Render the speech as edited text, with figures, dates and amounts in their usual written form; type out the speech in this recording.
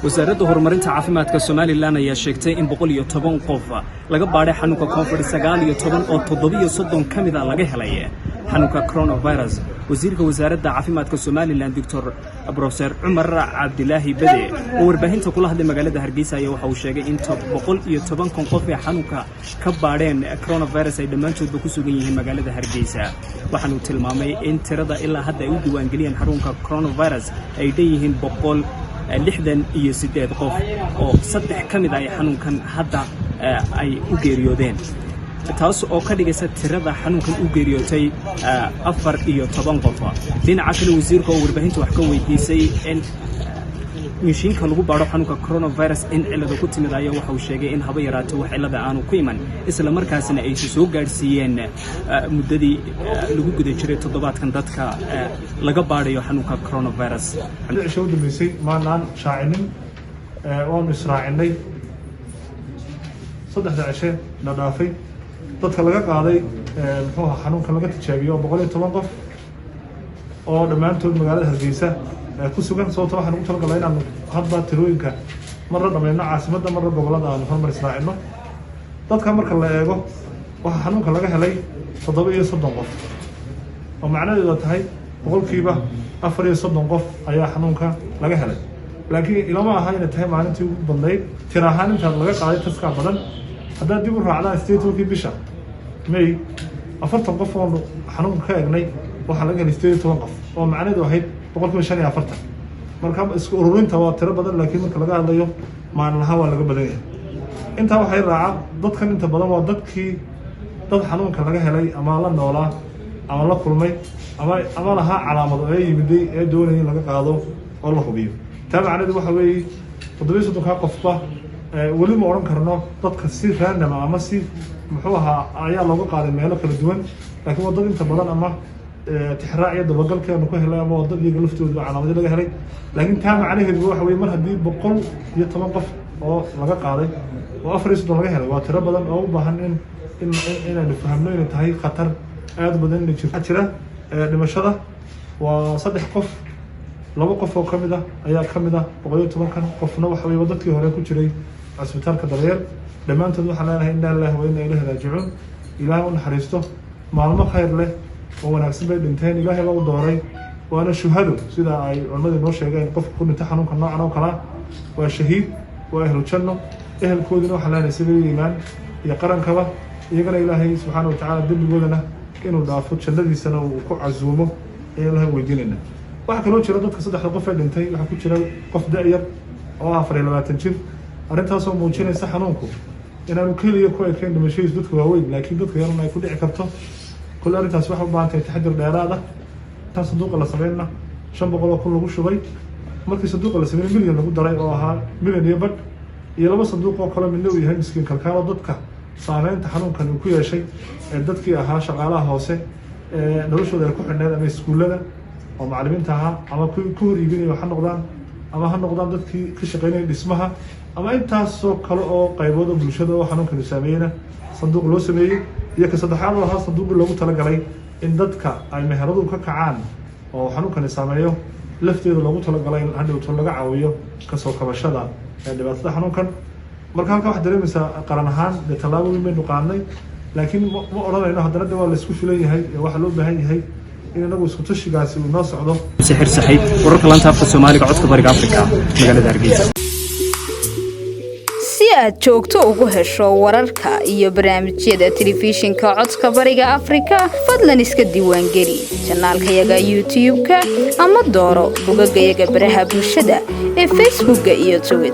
wasaaradda horumarinta caafimaadka Soomaaliland ayaa sheegtay in 110 qof laga baaray xanuunka COVID-19 oo 730 kamid ah laga helay xanuunka coronavirus. wasiirka wasaaradda caafimaadka Soomaaliland Dr. Professor Umar Abdullahi Bade oo warbaahinta kula hadlay magaalada Hargeysa ayaa waxa uu sheegay in 110 qof ee xanuunka ka baareen coronavirus ay dhamaantoodba ku sugan yihiin magaalada Hargeysa. waxaanu tilmaamay in tirada ilaa hadda ay u diiwaan geliyeen xanuunka coronavirus ay dheeyihiin 168 qof oo 3 kamid ah xanuunkan hadda ay u geeriyoodeen. taas oo ka dhigaysa tirada xanuunkan u geeriyootay 14 qof. dhinaca kale wasiirka oo warbaahinta wax ka weydiisay in mishiinka lagu baaro xanuunka coronavirus in cilada ku timid ayaa waxa uu sheegay in haba yaraato wax cilada aanu ku iman isla markaasina ay soo gaarsiiyeen muddadii lagu guda jiray toddobaadkan dadka laga baarayo xanuunka coronavirus. Soo dhameysay maanaan shaacinin oo israacinay 3 cisho la dhaafay dadka laga qaaday muxuu ahaa xanuunka laga tijaabiyo 110 qof oo dhamaantood magaalada Hargeysa ku sugan sababtoo waxaan ugu talagalay inaan hadba tirooyinka marra dhameeyno caasimadda marra gobolada aan hormar israacino. dadka marka la eego waxa xanuunka laga helay 730 qof oo macnaheedu tahay boqolkiiba 430 qof ayaa xanuunka laga helay. laakiin ilama aha inay tahay maalintii ugu badnayd tir ahaan inta laga qaaday taska badan hadda dib u raacdaan statementki bisha May 40 qof oo xanuunka ka eegnay waxa laga helay 18 qof oo macnaheedu ahayd 45 marka isku ururinta waa tiro badan laakiin marka laga hadlayo maalmaha waa laga badan yahay. inta waxay raacaa dadkan inta badan waa dadkii dad xanuunka laga helay ama la noolaa ama la kulmay ama laha calaamado ay yimiday ee doonayay in laga qaado oo la hubiyo. taabacneedu waxa weeye 730 qofba wali ma oran karno dadka si random ama si muxuu ahaa ayaa looga qaaday meelo kala duwan laakiin wadada inta badan ama tixraaciya dabagalkeenu ku helay ama wadada iyaga laftooda calaamado laga helay. laakiin taabacneedu waxa weeye mar haddii 110 qof oo laga qaaday oo 430 laga helay waa tiro badan oo u baahan inaynu fahamno inay tahay khatar aad badan in jira. dhimashada waa 3 qof 2 qof oo kamid ah ayaa kamid ah 110 qofna waxa weeye dadkii hore ku jiray asbitaalka daryeel. dhamaantood waxaan leenahay inna lillahi wa inna ilayhi raaji'uun. ilaahay u naxariisto maalmo khayr leh oo wanaagsan bay dhinteen ilaahay baa u dooray waana shuhado sida ay culimadu noo sheegeen qofka ku dhintay xanuunka noocan oo kala waa shahiid waa ahlu janno ehelkoodina waxaan leenahay sida iimaan iyo qarankaba iyagana ilaahay subxaanahu wa ta'aala dambigoodana inuu dhaafo jannadiisana uu ku casuumo ee ilaahay weydiinayna. waxa kale oo jira dadka 3 qof ee dhintay waxa ku jira qof da'yar oo 24 jir arrintaas oo muujinaysa xanuunku inaanu kaliya ku ekeen dhimashadiisa dadka waaweyn laakiin dadka yarna ay ku dhici karto. kul arrintaas waxa u baahan tahay taxadir dheeraad ah. taas sanduuqa la sameeyna 500 kun lagu shubay markii sanduuqa la sameeyay milyan lagu daray oo ahaa milyan iyo bad iyo 2 sanduuq oo kale mid uu yahay miskiin kalkaalo dadka saameynta xanuunkan uu ku yeeshay ee dadkii ahaa shaqaalaha hoose ee noloshooda ay ku xidhneed ama iskuulada oo macallimiinta ahaa ama ku hor iibinaya waxa noqdaan ama ha noqdaan dadkii ka shaqeynaya dhismaha ama intaas oo kale oo qaybooda bulshada oo xanuunkan saameeyna sanduuq loo sameeyay iyo ka saddexaad oo sanduuq loogu talagalay in dadka ay meheradu ka kacaan oo xanuunkan saameeyo lafteeda loogu talagalay in hadhow laga caawiyo ka soo kabashada ee dhibaatada xanuunkan. marka halka wax dareemaysa qaran ahaan talaabo weyn baynu qaadnay laakiin ma oranayno haddana waa la isku filan yahay waxa loo baahan yahay in anagu isku tashigaasi uu noo socdo. sixir saxiib wararka laanta afka Soomaaliga codka bariga Afrika magaalada Hargeysa. si aad joogto ugu hesho wararka iyo barnaamijyada telefishinka codka bariga Afrika fadlan iska diiwaan geli channelkayaga YouTube-ka ama dooro bogaggayaga baraha bulshada ee Facebook iyo Twitter.